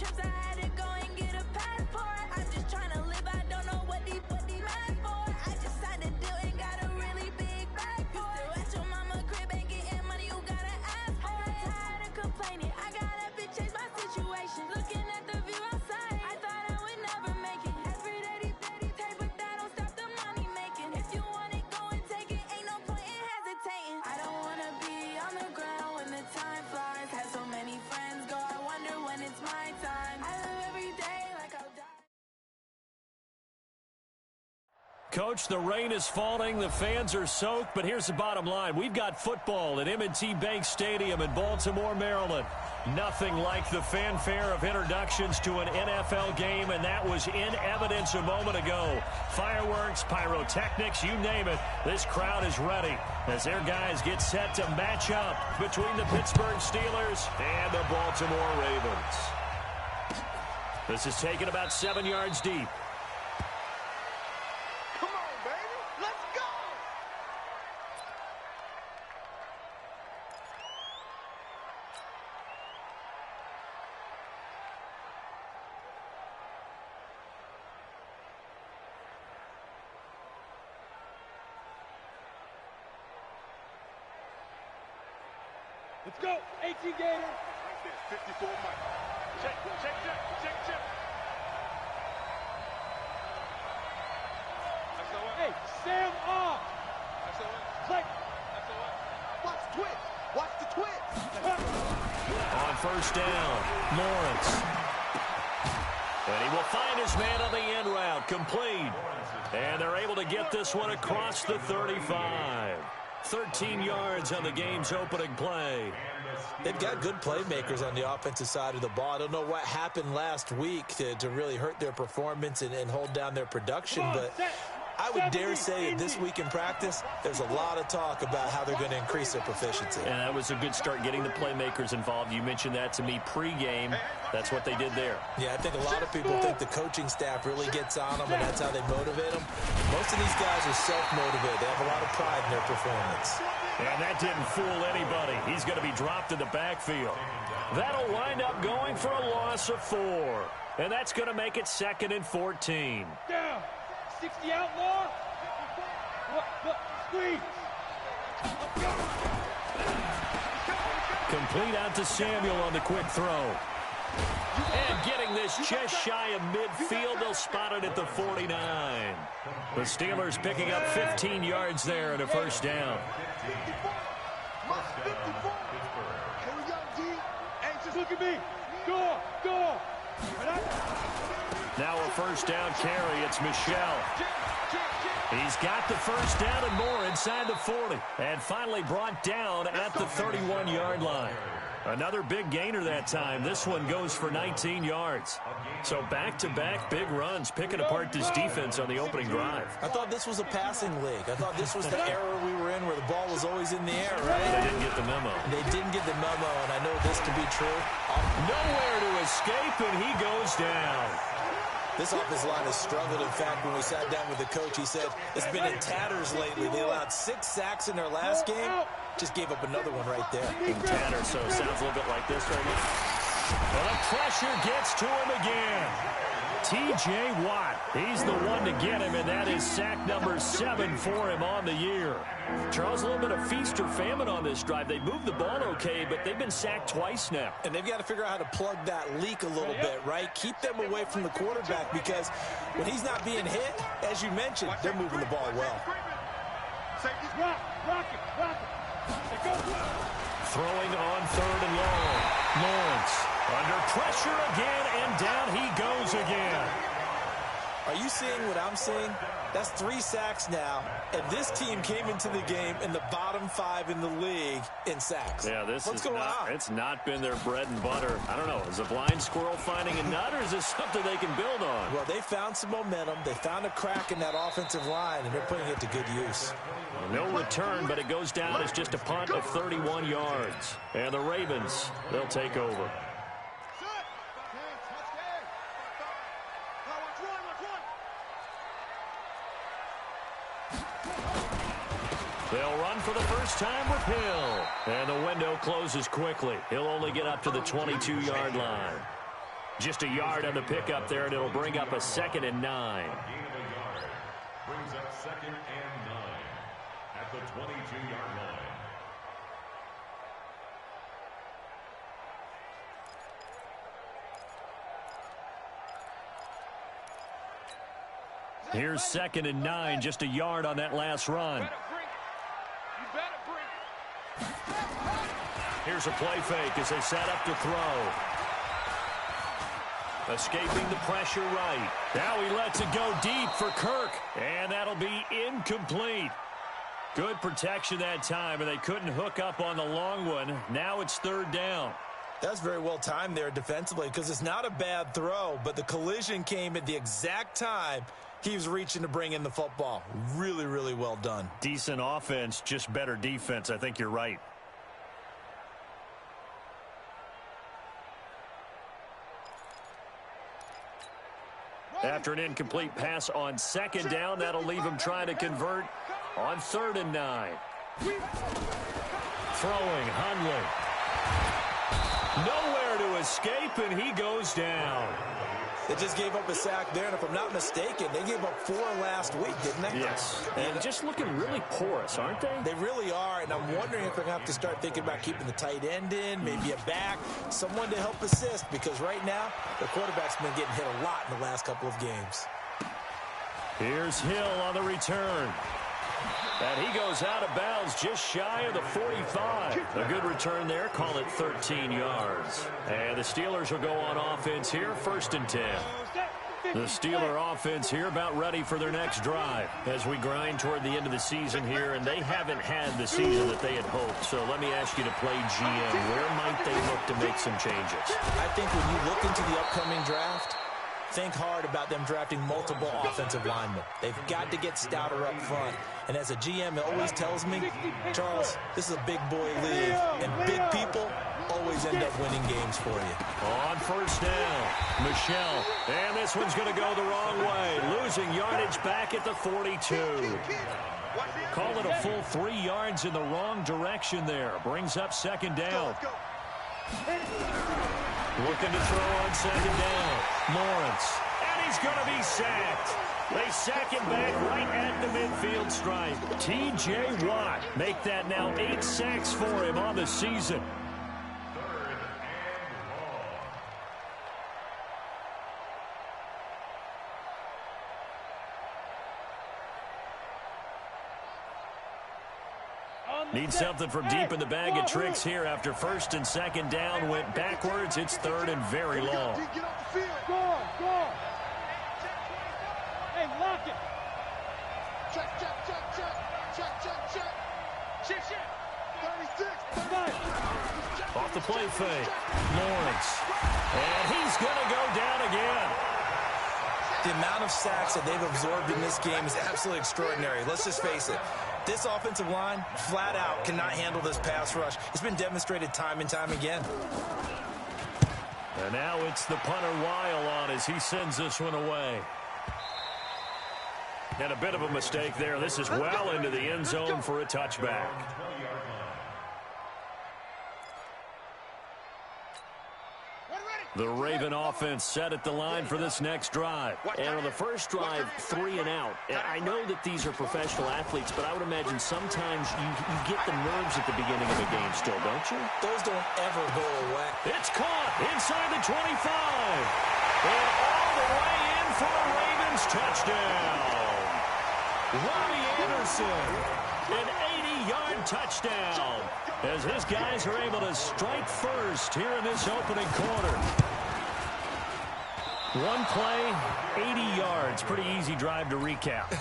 trips, I had to go and get a passport. I'm just trying to live, I don't know what these mad for. I just signed a deal and got a really big bag for it. Still at your mama crib, ain't getting money, you gotta ask for it. I'm tired of complaining, I gotta bitch change my situation. Looking at the view outside, I thought I would never make it. Every day these take, but that don't stop the money making. If you want it, go and take it, ain't no point in hesitating. I don't wanna be on the ground when the time flies. Had so many friends go, I wonder when it's my time. I live every day like I'll die. Coach, the rain is falling, the fans are soaked, but here's the bottom line. We've got football at M&T Bank Stadium in Baltimore, Maryland. Nothing like the fanfare of introductions to an NFL game, and that was in evidence a moment ago. Fireworks, pyrotechnics, you name it. This crowd is ready as their guys get set to match up between the Pittsburgh Steelers and the Baltimore Ravens. This is taken about 7 yards deep. Let's go, 18 Gator. Right there, 54 Mike. Check. That's the one. Hey, Sam off. That's the one. Click. That's the one. Watch the twitch. Watch the twitch. On first down, Lawrence. And he will find his man on the end route, complete. And they're able to get this one across the 35. 13 yards on the game's opening play. They've got good playmakers on the offensive side of the ball. I don't know what happened last week to really hurt their performance and hold down their production, but I would dare say that this week in practice, there's a lot of talk about how they're going to increase their proficiency. And that was a good start getting the playmakers involved. You mentioned that to me pregame. That's what they did there. Yeah, I think a lot of people think the coaching staff really gets on them, and that's how they motivate them. Most of these guys are self-motivated. They have a lot of pride in their performance. And that didn't fool anybody. He's going to be dropped in the backfield. That'll wind up going for a loss of 4. And that's going to make it 2nd and 14. Down. 60 outlaw. Squeeze. Complete out to Samuel on the quick throw. And getting this just shy of midfield, they'll spot it at the 49. The Steelers picking up 15 yards there and a first down. Look at me. Go. Now a first down carry. It's Michelle. He's got the first down and more inside the 40. And finally brought down at the 31-yard line. Another big gainer that time. This one goes for 19 yards. So back-to-back big runs, picking apart this defense on the opening drive. I thought this was a passing league. I thought this was the era we were in where the ball was always in the air, right? They didn't get the memo. They didn't get the memo, and I know this to be true. Nowhere to escape, and he goes down. This offensive line has struggled. In fact, when we sat down with the coach, he said it's been in tatters lately. They allowed 6 sacks in their last game. Just gave up another one right there. In tatters, so it sounds a little bit like this right now. Well, the pressure gets to him again. T.J. Watt, he's the one to get him, and that is sack number 7 for him on the year. Charles, a little bit of feast or famine on this drive. They moved the ball okay, but they've been sacked twice now. And they've got to figure out how to plug that leak a little bit, right? Keep them away from the quarterback because when he's not being hit, as you mentioned, they're moving the ball well. Rock it. Throwing on 3rd and long. Lawrence under pressure again, and down he goes again. Are you seeing what I'm seeing? That's 3 sacks now, and this team came into the game in the bottom 5 in the league in sacks. Yeah, What's going on? It's not been their bread and butter. I don't know. Is a blind squirrel finding a nut, or is this something they can build on? Well, they found some momentum. They found a crack in that offensive line, and they're putting it to good use. No return, but it goes down as just a punt of 31 yards. And the Ravens, they'll take over. They'll run for the first time with Hill. And the window closes quickly. He'll only get up to the 22-yard line. Just a yard on the pickup there, and it'll bring up a 2nd and 9. Brings up 2nd and 9 at the 22-yard line. Here's 2nd and 9, just a yard on that last run. Here's a play fake as they set up to throw. Escaping the pressure right. Now he lets it go deep for Kirk, and that'll be incomplete. Good protection that time, and they couldn't hook up on the long one. Now it's 3rd down. That's very well timed there defensively because it's not a bad throw, but the collision came at the exact time he was reaching to bring in the football. Really, really well done. Decent offense, just better defense. I think you're right. After an incomplete pass on 2nd down, that'll leave him trying to convert on 3rd and 9. Throwing, Hundley. Nowhere to escape, and he goes down. They just gave up a sack there, and if I'm not mistaken, they gave up 4 last week, didn't they? Yes. And just looking really porous, aren't they? They really are, and I'm wondering if they're going to have to start thinking about keeping the tight end in, maybe a back, someone to help assist, because right now, the quarterback's been getting hit a lot in the last couple of games. Here's Hill on the return. And he goes out of bounds just shy of the 45. A good return there. Call it 13 yards. And the Steelers will go on offense here, 1st and 10. The Steeler offense here about ready for their next drive as we grind toward the end of the season here, and they haven't had the season that they had hoped. So let me ask you to play GM. Where might they look to make some changes? I think when you look into the upcoming draft, think hard about them drafting multiple offensive linemen. They've got to get stouter up front. And as a GM, it always tells me, Charles, this is a big boy league, and big people always end up winning games for you. On 1st down, Michelle. And this one's going to go the wrong way. Losing yardage back at the 42. Call it a full 3 yards in the wrong direction there. Brings up 2nd down. Looking to throw on 2nd down. Lawrence. And he's going to be sacked. They sack him back right at the midfield stripe. T.J. Watt make that now 8 sacks for him on the season. Need something from deep in the bag of tricks here after 1st and 2nd down went backwards. It's 3rd and very long. Go. Hey, lock it. Check. 36. Off the play fake. Lawrence. And he's going to go down again. The amount of sacks that they've absorbed in this game is absolutely extraordinary. Let's just face it. This offensive line, flat out, cannot handle this pass rush. It's been demonstrated time and time again. And now it's the punter Weil on as he sends this one away. And a bit of a mistake there. This is well into the end zone for a touchback. The Raven offense set at the line for this next drive. And on the first drive, 3 and out. And I know that these are professional athletes, but I would imagine sometimes you get the nerves at the beginning of a game still, don't you? Those don't ever go away. It's caught inside the 25. And all the way in for a Ravens touchdown. Robbie Anderson, an 80-yard touchdown, as his guys are able to strike first here in this opening quarter. One play, 80 yards. Pretty easy drive to recap.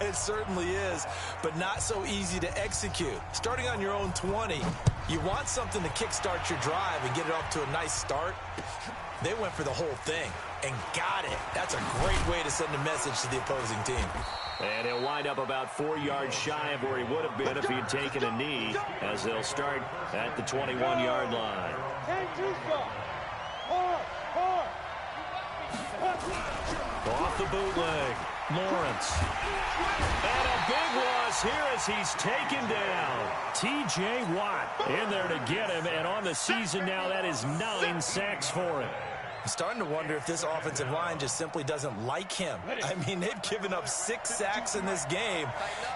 It certainly is, but not so easy to execute. Starting on your own 20, you want something to kickstart your drive and get it off to a nice start. They went for the whole thing and got it. That's a great way to send a message to the opposing team. And he'll wind up about 4 yards shy of where he would have been if he had taken a knee, as they'll start at the 21-yard line. Off the bootleg, Lawrence. And a big loss here as he's taken down. T.J. Watt in there to get him, and on the season now, that is 9 sacks for him. I'm starting to wonder if this offensive line just simply doesn't like him. I mean, they've given up 6 sacks in this game.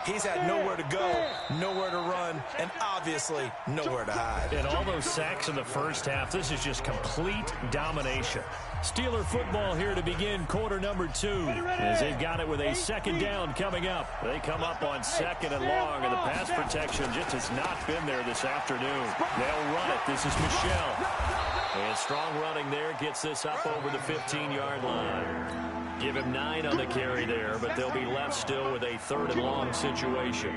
He's had nowhere to go, nowhere to run, and obviously nowhere to hide. And all those sacks in the first half, this is just complete domination. Steeler football here to begin quarter number 2 as they've got it with a second down coming up. They come up on second and long, and the pass protection just has not been there this afternoon. They'll run it. This is Michel. And strong running there gets this up over the 15-yard line. Give him 9 on the carry there, but they'll be left still with a third and long situation.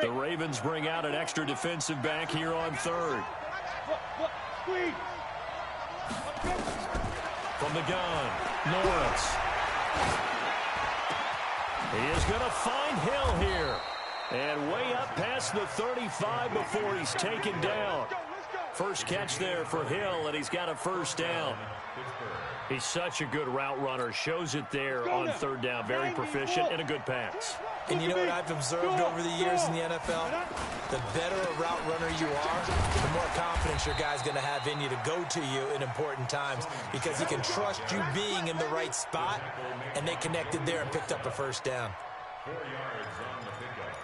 The Ravens bring out an extra defensive back here on third. From the gun, Lawrence. He is going to find Hill here. And way up past the 35 before he's taken down. First catch there for Hill, and he's got a first down. He's such a good route runner. Shows it there on third down. Very proficient and a good pass. And you know what I've observed over the years in the NFL? The better a route runner you are, the more confidence your guy's going to have in you to go to you in important times because he can trust you being in the right spot, and they connected there and picked up a first down. 4 yards on the pickup.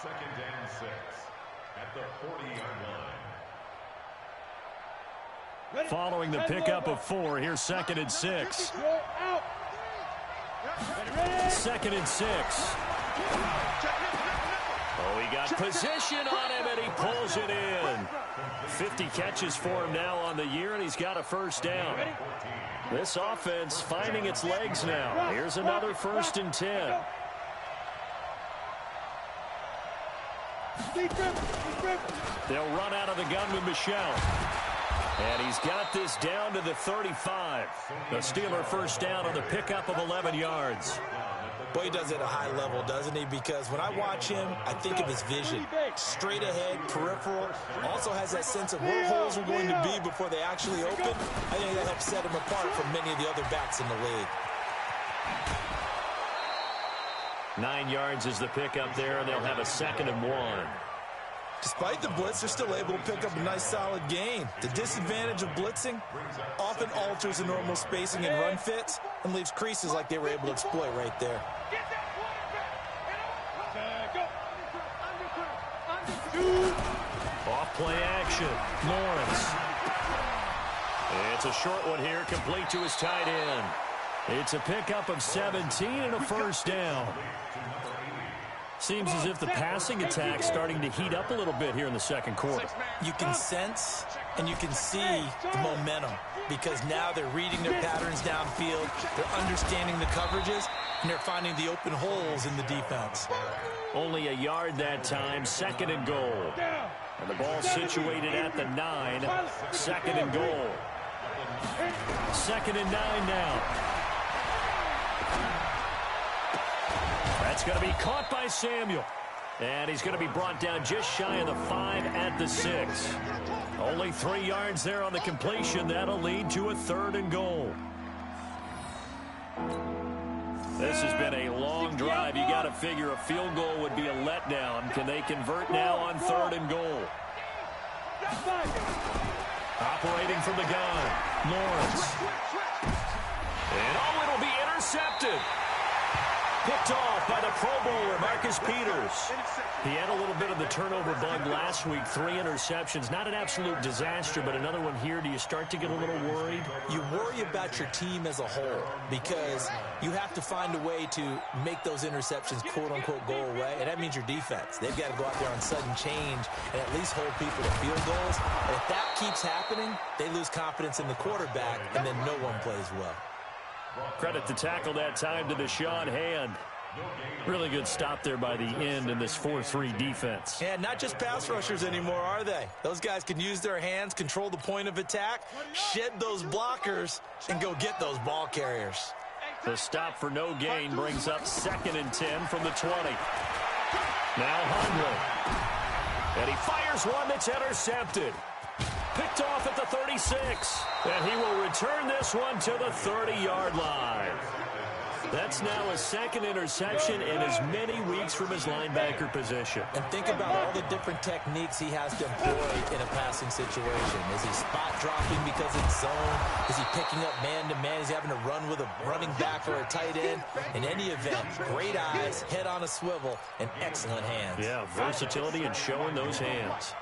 Second and 6 at the 40-yard line. Following the pickup of 4, here's second and 6. Second and 6. Oh, he got position on him, and he pulls it in. 50 catches for him now on the year, and he's got a first down. This offense finding its legs now. Here's another first and 10. They'll run out of the gun with Michel. And he's got this down to the 35. The Steeler first down on the pickup of 11 yards. Boy, he does it at a high level, doesn't he? Because when I watch him, I think of his vision. Straight ahead, peripheral. Also has that sense of where holes are going to be before they actually open. I think that helps set him apart from many of the other backs in the league. 9 yards is the pickup there, and they'll have a second and 1. Despite the blitz, they're still able to pick up a nice solid gain. The disadvantage of blitzing often alters the normal spacing and run fits and leaves creases like they were able to exploit right there. Off play action. Lawrence. It's a short one here, complete to his tight end. It's a pickup of 17 and a first down. Seems as if the passing attack's starting to heat up a little bit here in the second quarter. You can sense and you can see the momentum because now they're reading their patterns downfield, they're understanding the coverages, and they're finding the open holes in the defense. Only a yard that time, second and goal. And the ball situated at the 9, second and goal. Second and 9 now. That's going to be caught by Samuel. And he's going to be brought down just shy of the 5 at the 6. Only 3 yards there on the completion. That'll lead to a third and goal. This has been a long drive. You got to figure a field goal would be a letdown. Can they convert now on third and goal? Operating from the gun, Lawrence. And oh, it'll be intercepted. Picked off by the Pro Bowler, Marcus Peters. He had a little bit of the turnover bug last week. 3 interceptions. Not an absolute disaster, but another one here. Do you start to get a little worried? You worry about your team as a whole because you have to find a way to make those interceptions, quote-unquote, go away, and that means your defense. They've got to go out there on sudden change and at least hold people to field goals. And if that keeps happening, they lose confidence in the quarterback, and then no one plays well. Credit the tackle that time to Deshaun Hand. Really good stop there by the end in this 4-3 defense. And not just pass rushers anymore, are they? Those guys can use their hands, control the point of attack, shed those blockers, and go get those ball carriers. The stop for no gain brings up second and 10 from the 20. Now Hundley. And he fires one that's intercepted. Picked off at the 36. And he will return this one to the 30-yard line. That's now a second interception in as many weeks from his linebacker position. And think about all the different techniques he has to employ in a passing situation. Is he spot dropping because it's zone? Is he picking up man-to-man? Is he having to run with a running back or a tight end? In any event, great eyes, head on a swivel, and excellent hands. Yeah, versatility and showing those hands.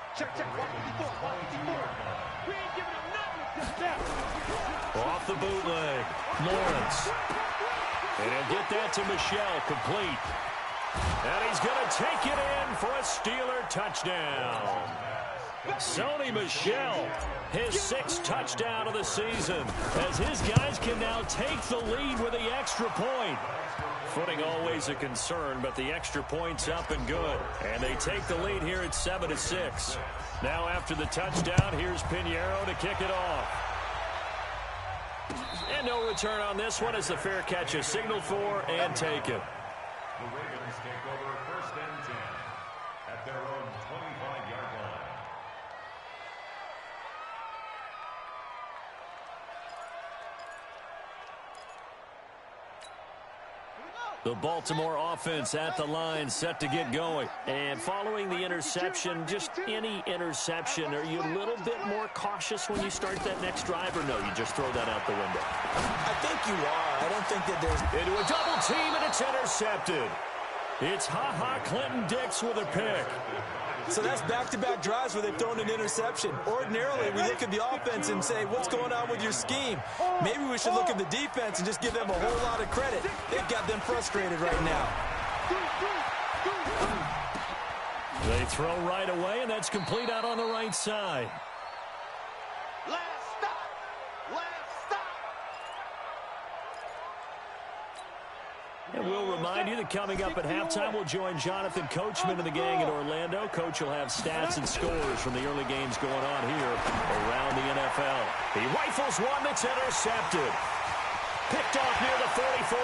Off the bootleg, Lawrence. And he'll get that to Michel, complete. And he's going to take it in for a Steeler touchdown. Sony Michel, his 6th touchdown of the season, as his guys can now take the lead with the extra point. Footing always a concern, but the extra point's up and good. And they take the lead here at 7-6. Now after the touchdown, here's Pinheiro to kick it off. And no return on this one as the fair catch is signaled for and taken. The Ravens take over 1st and 10 at their own 25-yard line. The Baltimore offense at the line, set to get going. And following the interception, just any interception, are you a little bit more cautious when you start that next drive, or no, you just throw that out the window? I think you are. I don't think that there's... Into a double team, and it's intercepted. It's Ha-Ha Clinton-Dix with a pick. So that's back-to-back drives where they've thrown an interception. Ordinarily, we look at the offense and say, what's going on with your scheme? Maybe we should look at the defense and just give them a whole lot of credit. They've got them frustrated right now. They throw right away, and that's complete out on the right side. Last stop. And we'll remind you that coming up at halftime, we'll join Jonathan Coachman and the gang in Orlando. Coach will have stats and scores from the early games going on here around the NFL. He rifles one that's intercepted. Picked off near the 44.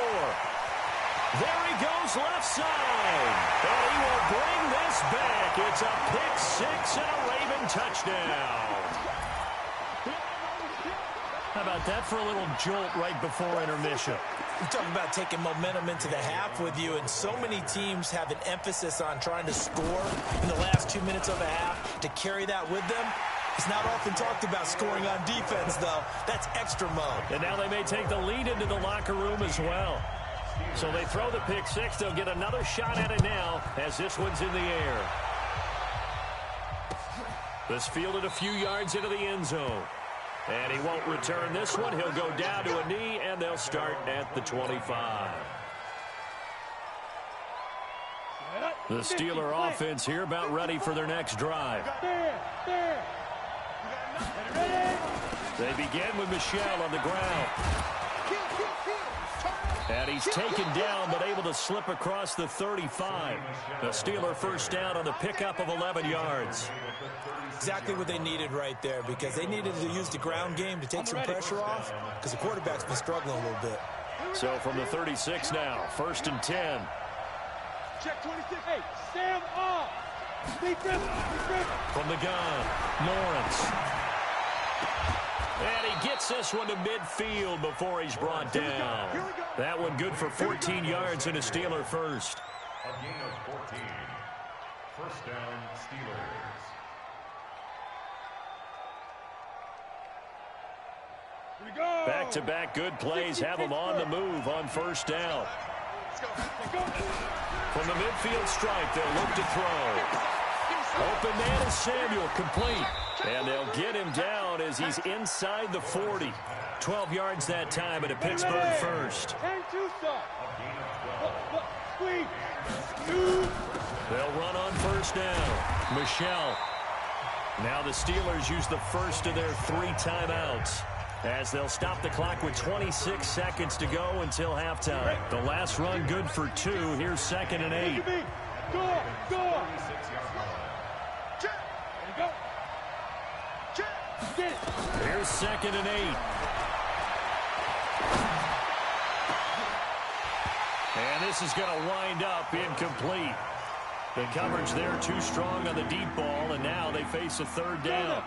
There he goes left side. And he will bring this back. It's a pick six and a Raven touchdown. How about that for a little jolt right before intermission? You talk about taking momentum into the half with you, and so many teams have an emphasis on trying to score in the last 2 minutes of a half. To carry that with them, it's not often talked about scoring on defense, though. That's extra mode. And now they may take the lead into the locker room as well. So they throw the pick six. They'll get another shot at it now as this one's in the air. This fielded a few yards into the end zone. And he won't return this one. He'll go down to a knee, and they'll start at the 25. The Steeler offense here about ready for their next drive. They begin with Michel on the ground. And he's taken down, but able to slip across the 35. The Steeler first down on the pickup of 11 yards. Exactly what they needed right there, because they needed to use the ground game to take some pressure off, because the quarterback's been struggling a little bit. So from the 36 now, 1st and 10. Check 26. Hey, Sam off. From the gun, Lawrence. And he gets this one to midfield before he's brought down. That one good for 14 yards and a Steeler first. A gain of 14. First down, Steelers. Back-to-back good plays have them on the move on first down. From the midfield stripe, they'll look to throw. Open man is Samuel, complete. And they'll get him down as he's inside the 40. 12 yards that time at a Pittsburgh first. They'll run on first down. Michel. Now the Steelers use the first of their 3 timeouts, as they'll stop the clock with 26 seconds to go until halftime. The last run good for 2. Here's 2nd and 8. Here's 2nd and 8. And this is going to wind up incomplete. The coverage there too strong on the deep ball, and now they face a 3rd down.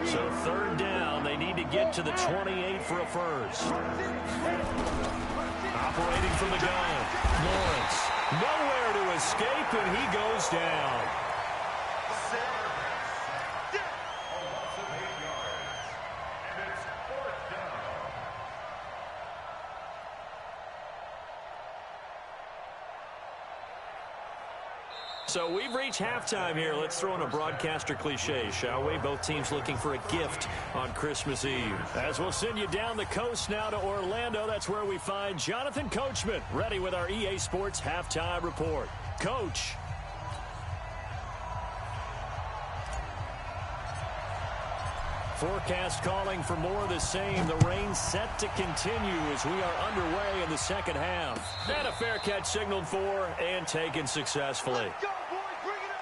So 3rd down, they need to get to the 28 for a first. Operating from the gun. Lawrence. Nowhere to escape, and he goes down. So we've reached halftime here. Let's throw in a broadcaster cliche, shall we? Both teams looking for a gift on Christmas Eve. As we'll send you down the coast now to Orlando, that's where we find Jonathan Coachman, ready with our EA Sports halftime report. Coach. Forecast calling for more of the same. The rain set to continue as we are underway in the second half. And a fair catch signaled for and taken successfully. Go, boys, bring it up.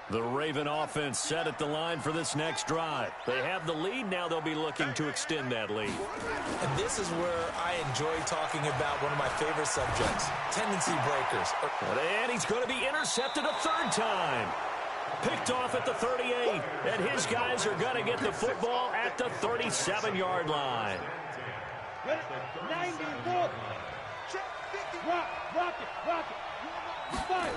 The Raven offense set at the line for this next drive. They have the lead. Now they'll be looking to extend that lead. And this is where I enjoy talking about one of my favorite subjects, tendency breakers. And he's going to be intercepted a third time. Picked off at the 38. And his guys are going to get the football at the 37-yard line. Ready? 94. Rock it. Fire.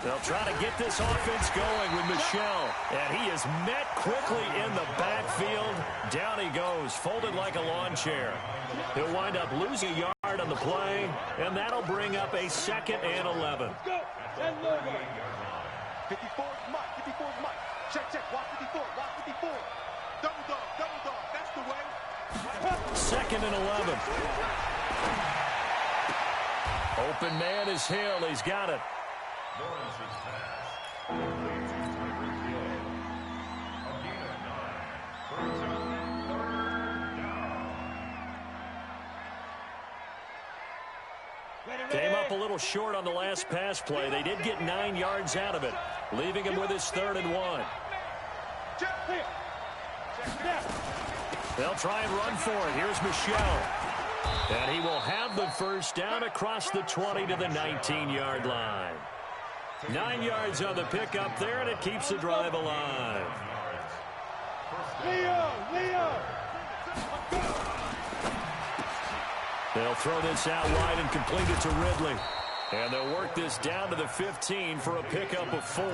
They'll try to get this offense going with Michelle. And he is met quickly in the backfield. Down he goes, folded like a lawn chair. He'll wind up losing a yard on the play, and that'll bring up a 2nd and 11. Go. And logo. 54 is Mike. 54 is Mike. Check. Watch 54. Watch 54. Double dog. That's the way. 2nd and 11. Open man is Hill. He's got it. Lawrence's pass. Leads to Tyreek Hill. A gain of 9. Brings up 3rd down. Came up a little short on the last pass play. They did get 9 yards out of it, leaving him with his 3rd and 1. They'll try and run for it. Here's Michelle. And he will have the first down across the 20 to the 19-yard line. 9 yards on the pickup there, and it keeps the drive alive. Leo. They'll throw this out wide and complete it to Ridley. And they'll work this down to the 15 for a pickup of 4. It's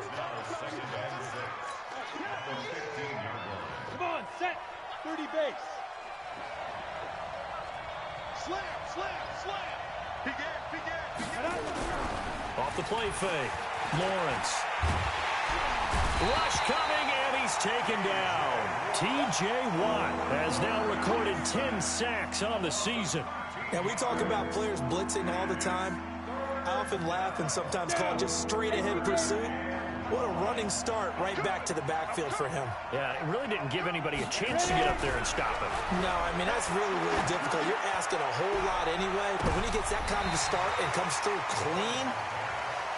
now 2nd and 6. At the 15-yard line. Come on, set. 30 base. Slam. Begin. Off the play fake. Lawrence. Rush coming, and he's taken down. T.J. Watt has now recorded 10 sacks on the season. Now, we talk about players blitzing all the time. I often laugh and sometimes call it just straight-ahead pursuit. What a running start right back to the backfield for him. Yeah, it really didn't give anybody a chance to get up there and stop him. No, I mean, that's really, really difficult. You're asking a whole lot anyway, but when he gets that kind of start and comes through clean,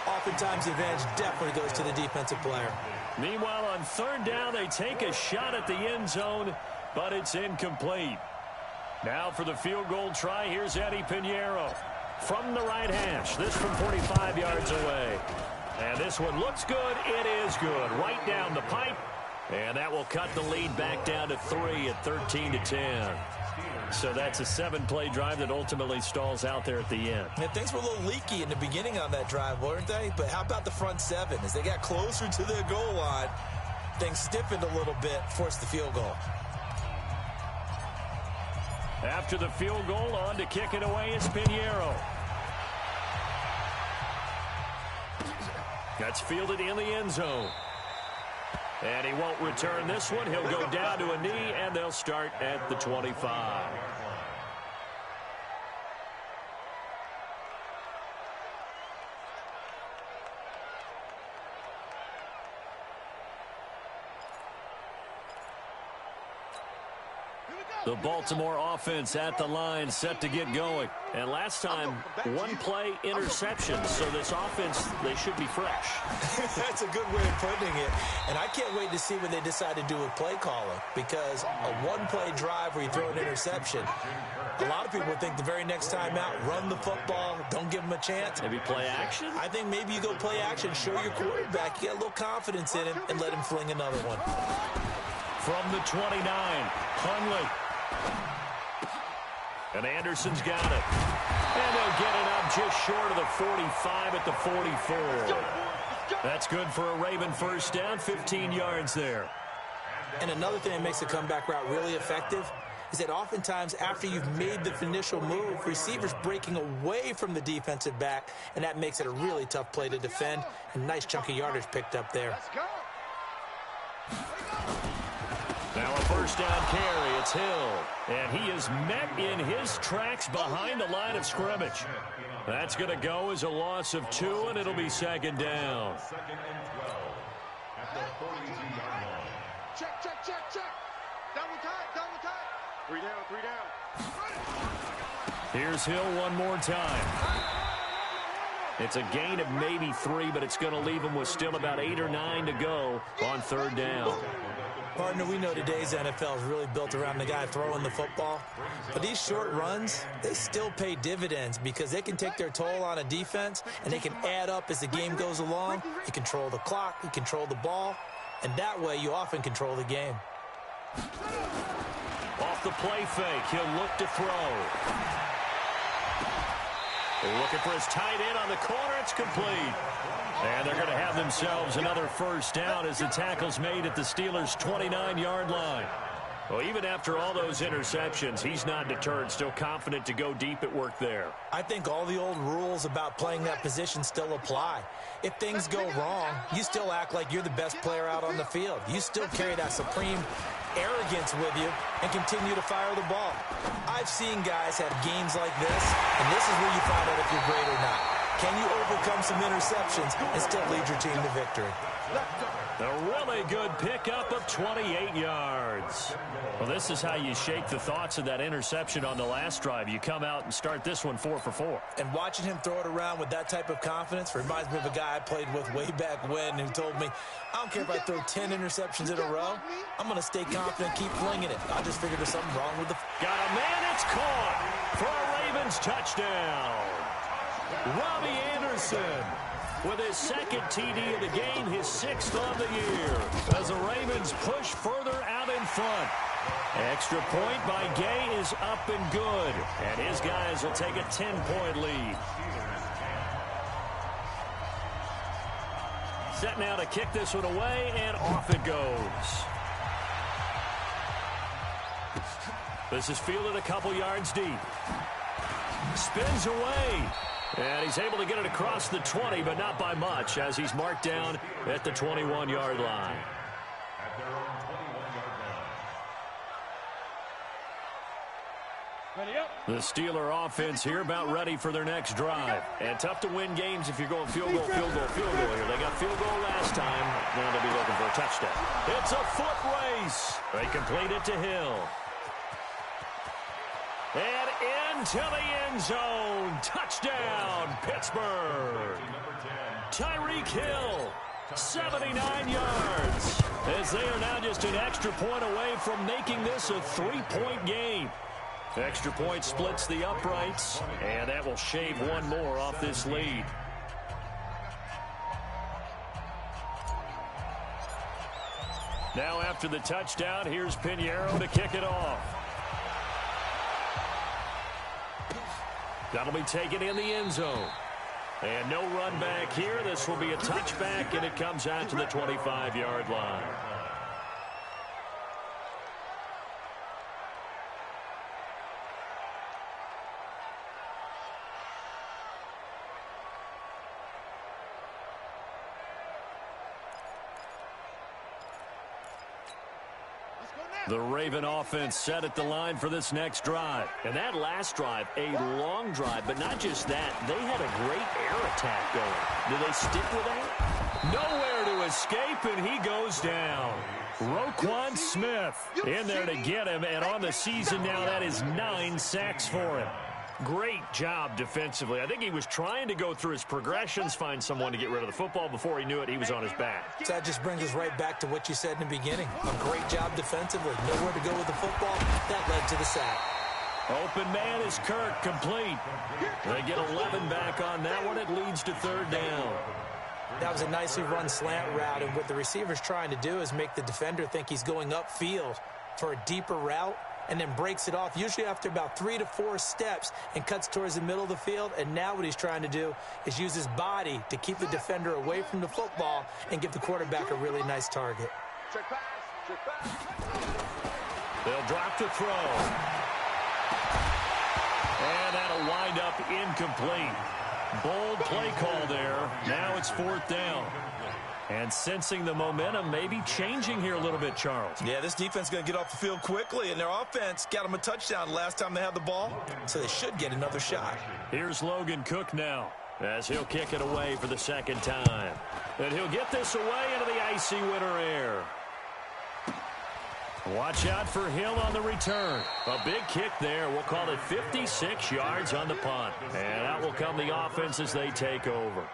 oftentimes the advantage definitely goes to the defensive player. Meanwhile, on 3rd down, they take a shot at the end zone, but it's incomplete. Now for the field goal try, here's Eddie Pinheiro from the right hash. This from 45 yards away. And this one looks good. It is good. Right down the pipe. And that will cut the lead back down to 3 at 13-10. So that's a 7-play drive that ultimately stalls out there at the end. And things were a little leaky in the beginning on that drive, weren't they? But how about the front 7? As they got closer to their goal line, things stiffened a little bit, forced the field goal. After the field goal, on to kick it away is Pinheiro. That's fielded in the end zone. And he won't return this one. He'll go down to a knee, and they'll start at the 25. Here we go. The Baltimore offense at the line, set to get going. And last time, one play interception. So this offense, they should be fresh. That's a good way of putting it. And I can't wait to see what they decide to do with play calling, because a one-play drive where you throw an interception, a lot of people think the very next time out, run the football, don't give them a chance. Maybe play action? I think maybe you go play action, show your quarterback, you get a little confidence in him, and let him fling another one. From the 29, Hundley. And Anderson's got it. And they'll get it up just short of the 45 at the 44. That's good for a Raven first down, 15 yards there. And another thing that makes the comeback route really effective is that oftentimes after you've made the initial move, receivers breaking away from the defensive back, and that makes it a really tough play to defend. And nice chunk of yardage picked up there. Now a first down carry. It's Hill. And he is met in his tracks behind the line of scrimmage. That's going to go as a loss of 2, and it'll be second down. Second and 12 at the 42-yard line. Check, check, check, check. Double time, double time. 3 down, 3 down. Here's Hill one more time. It's a gain of maybe 3, but it's going to leave him with still about 8 or 9 to go on third down. Partner, we know today's NFL is really built around the guy throwing the football. But these short runs, they still pay dividends because they can take their toll on a defense, and they can add up as the game goes along. You control the clock, you control the ball, and that way you often control the game. Off the play fake, he'll look to throw. Looking for his tight end on the corner. It's complete. And they're going to have themselves another first down as the tackle's made at the Steelers' 29-yard line. Well, even after all those interceptions, he's not deterred, still confident to go deep at work there. I think all the old rules about playing that position still apply. If things go wrong, you still act like you're the best player out on the field. You still carry that supreme arrogance with you and continue to fire the ball. I've seen guys have games like this, and this is where you find out if you're great or not. Can you overcome some interceptions and still lead your team to victory? A really good pickup of 28 yards. Well, this is how you shake the thoughts of that interception on the last drive. You come out and start this one 4 for 4. And watching him throw it around with that type of confidence reminds me of a guy I played with way back when who told me, I don't care if I throw 10 interceptions in a row. I'm going to stay confident, keep flinging it. I just figured there's something wrong with the... Got a man, it's caught for a Ravens touchdown. Robbie Anderson with his second TD of the game, his 6th on the year, as the Ravens push further out in front. Extra point by Gay is up and good, and his guys will take a 10-point lead. Set now to kick this one away, and off it goes. This is fielded a couple yards deep. Spins away. And he's able to get it across the 20, but not by much, as he's marked down at the 21-yard line. At their own 21-yard line. Ready up. The Steeler offense here about ready for their next drive. And tough to win games if you're going field goal, field goal, field goal here. They got field goal last time. Now they'll be looking for a touchdown. It's a foot race. They complete it to Hill. And into the end zone. Touchdown, Pittsburgh. Tyreek Hill, 79 yards. As they are now just an extra point away from making this a 3-point game. Extra point splits the uprights, and that will shave one more off this lead. Now after the touchdown, here's Pinheiro to kick it off. That'll be taken in the end zone. And no run back here. This will be a touchback, and it comes out to the 25-yard line. The Raven offense set at the line for this next drive. And that last drive, a long drive, but not just that. They had a great air attack going. Do they stick with that? Nowhere to escape, and he goes down. Roquan Smith in there to get him, and on the season now, that is 9 sacks for him. Great job defensively. I think he was trying to go through his progressions, find someone to get rid of the football. Before he knew it, he was on his back. So that just brings us right back to what you said in the beginning. A great job defensively. Nowhere to go with the football. That led to the sack. Open man is Kirk, complete. They get 11 back on that one. It leads to 3rd down. That was a nicely run slant route, and what the receiver's trying to do is make the defender think he's going upfield for a deeper route, and then breaks it off, usually after about 3 to 4 steps, and cuts towards the middle of the field. And now what he's trying to do is use his body to keep the defender away from the football and give the quarterback a really nice target. They'll drop to throw. And that'll wind up incomplete. Bold play call there. Now it's 4th down. And sensing the momentum, maybe changing here a little bit, Charles. Yeah, this defense is going to get off the field quickly, and their offense got them a touchdown last time they had the ball, so they should get another shot. Here's Logan Cook now, as he'll kick it away for the 2nd time. And he'll get this away into the icy winter air. Watch out for Hill on the return. A big kick there. We'll call it 56 yards on the punt. And out will come the offense as they take over.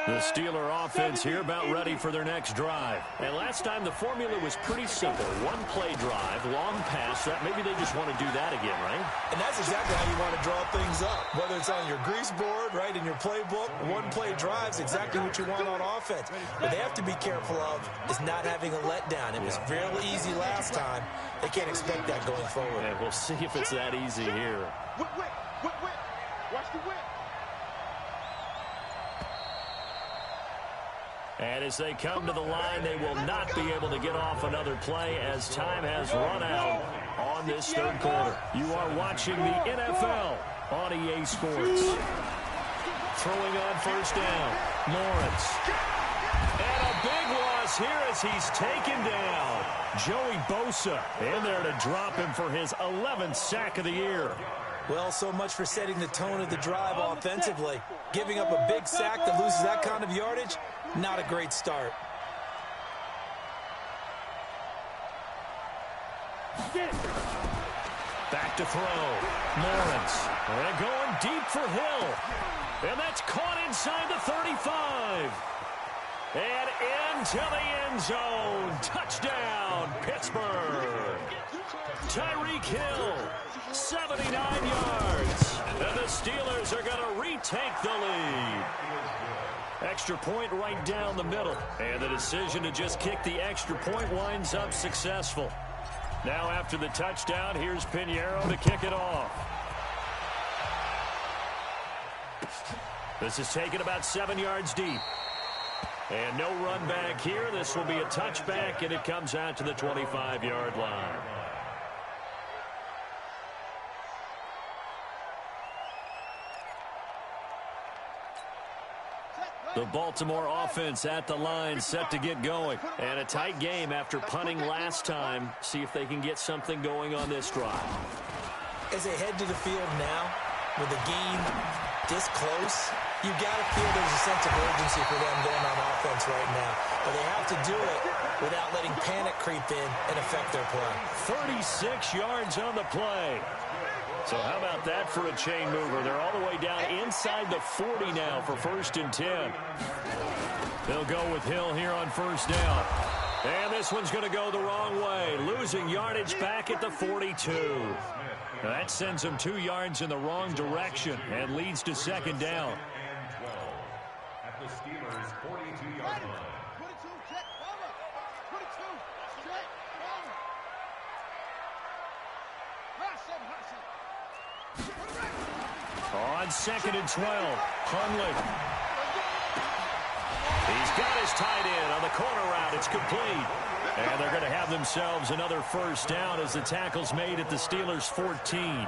The Steeler offense here about ready for their next drive. And last time the formula was pretty simple. 1-play drive, long pass. That maybe they just want to do that again, right? And that's exactly how you want to draw things up. Whether it's on your grease board, right, in your playbook, 1-play drives exactly what you want on offense. What they have to be careful of is not having a letdown. It was real easy last time. They can't expect that going forward. And we'll see if it's that easy here. Whip. Watch the whip. And as they come to the line, they will not be able to get off another play as time has run out on this 3rd quarter. You are watching the NFL on EA Sports. Throwing on 1st down, Lawrence. And a big loss here as he's taken down. Joey Bosa in there to drop him for his 11th sack of the year. Well, so much for setting the tone of the drive offensively. Giving up a big sack that loses that kind of yardage, not a great start. Back to throw. Lawrence. And going deep for Hill. And that's caught inside the 35. And into the end zone. Touchdown, Pittsburgh. Tyreek Hill, 79 yards. And the Steelers are going to retake the lead. Extra point right down the middle. And the decision to just kick the extra point winds up successful. Now after the touchdown, here's Pinheiro to kick it off. This is taken about 7 yards deep. And no run back here. This will be a touchback, and it comes out to the 25-yard line. The Baltimore offense at the line, set to get going. And a tight game after punting last time. See if they can get something going on this drive. As they head to the field now, with the game this close, you got to feel there's a sense of urgency for them going on offense right now. But they have to do it without letting panic creep in and affect their play. 36 yards on the play. So how about that for a chain mover? They're all the way down inside the 40 now for 1st and 10. They'll go with Hill here on 1st down. And this one's going to go the wrong way. Losing yardage back at the 42. Now that sends them 2 yards in the wrong direction and leads to 2nd down. At the Steelers' 42-yard line. On 2nd and 12, Hundley. He's got his tight end on the corner route. It's complete. And they're going to have themselves another 1st down as the tackle's made at the Steelers' 14.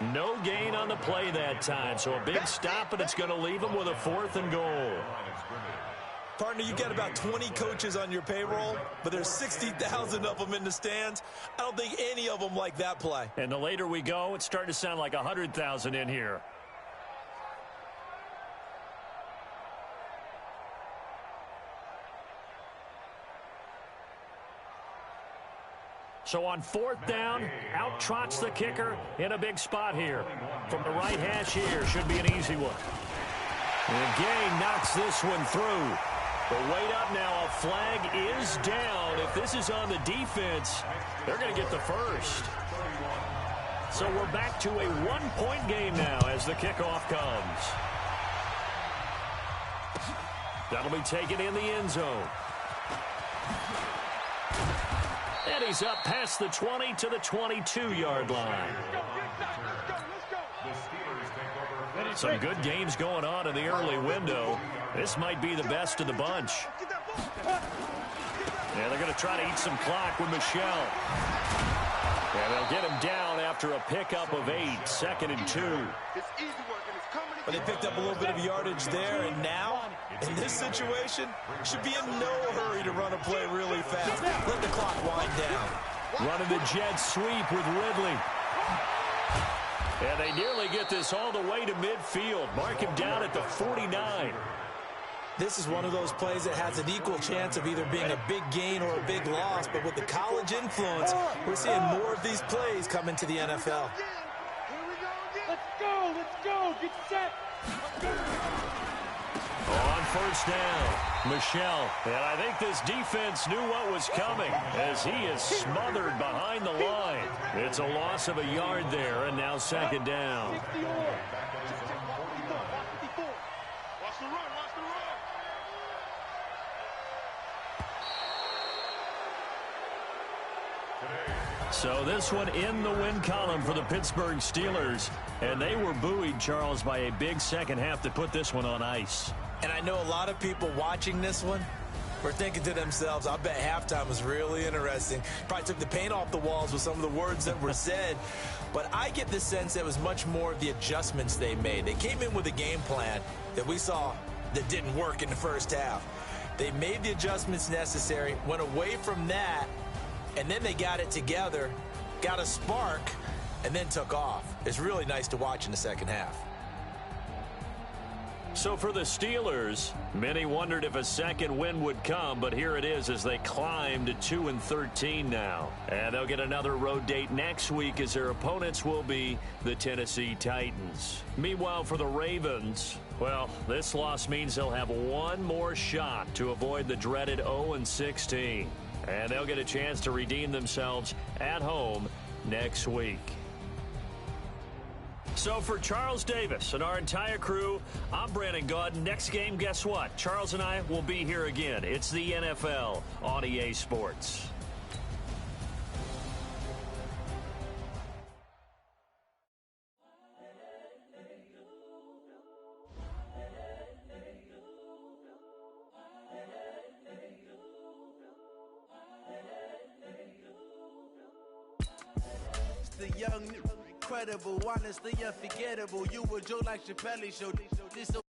No gain on the play that time, so a big stop, and it's going to leave them with a 4th and goal. Partner, you got about 20 coaches on your payroll, but there's 60,000 of them in the stands. I don't think any of them like that play. And the later we go, it's starting to sound like 100,000 in here. So on 4th down, out trots the kicker in a big spot here. From the right hash here, should be an easy one. And Gay knocks this one through. But wait up now, a flag is down. If this is on the defense, they're going to get the first. So we're back to a 1-point game now as the kickoff comes. That'll be taken in the end zone. And he's up past the 20 to the 22-yard line. Some good games going on in the early window. This might be the best of the bunch. Yeah, they're going to try to eat some clock with Michelle. And they'll get him down after a pickup of 8, 2nd and 2. But they picked up a little bit of yardage there, and now, in this situation, should be in no hurry to run a play really fast. Let the clock wind down. Running the jet sweep with Ridley. And they nearly get this all the way to midfield. Mark him down at the 49. This is one of those plays that has an equal chance of either being a big gain or a big loss, but with the college influence, we're seeing more of these plays come into the NFL. Let's go, get set. On 1st down, Michelle. And I think this defense knew what was coming as he is smothered behind the line. It's a loss of a yard there, and now 2nd down. Watch the run, watch the run. So this one in the win column for the Pittsburgh Steelers. And they were buoyed, Charles, by a big second half to put this one on ice. And I know a lot of people watching this one were thinking to themselves, I bet halftime was really interesting. Probably took the paint off the walls with some of the words that were said. But I get the sense that it was much more of the adjustments they made. They came in with a game plan that we saw that didn't work in the first half. They made the adjustments necessary, went away from that, and then they got it together, got a spark, and then took off. It's really nice to watch in the second half. So for the Steelers, many wondered if a second win would come, but here it is as they climb to 2-13 now. And they'll get another road date next week as their opponents will be the Tennessee Titans. Meanwhile, for the Ravens, well, this loss means they'll have one more shot to avoid the dreaded 0-16. And they'll get a chance to redeem themselves at home next week. So for Charles Davis and our entire crew, I'm Brandon Gaudin. Next game, guess what? Charles and I will be here again. It's the NFL on EA Sports. The young, incredible, honestly unforgettable. You a joke like Chappelle Show. This so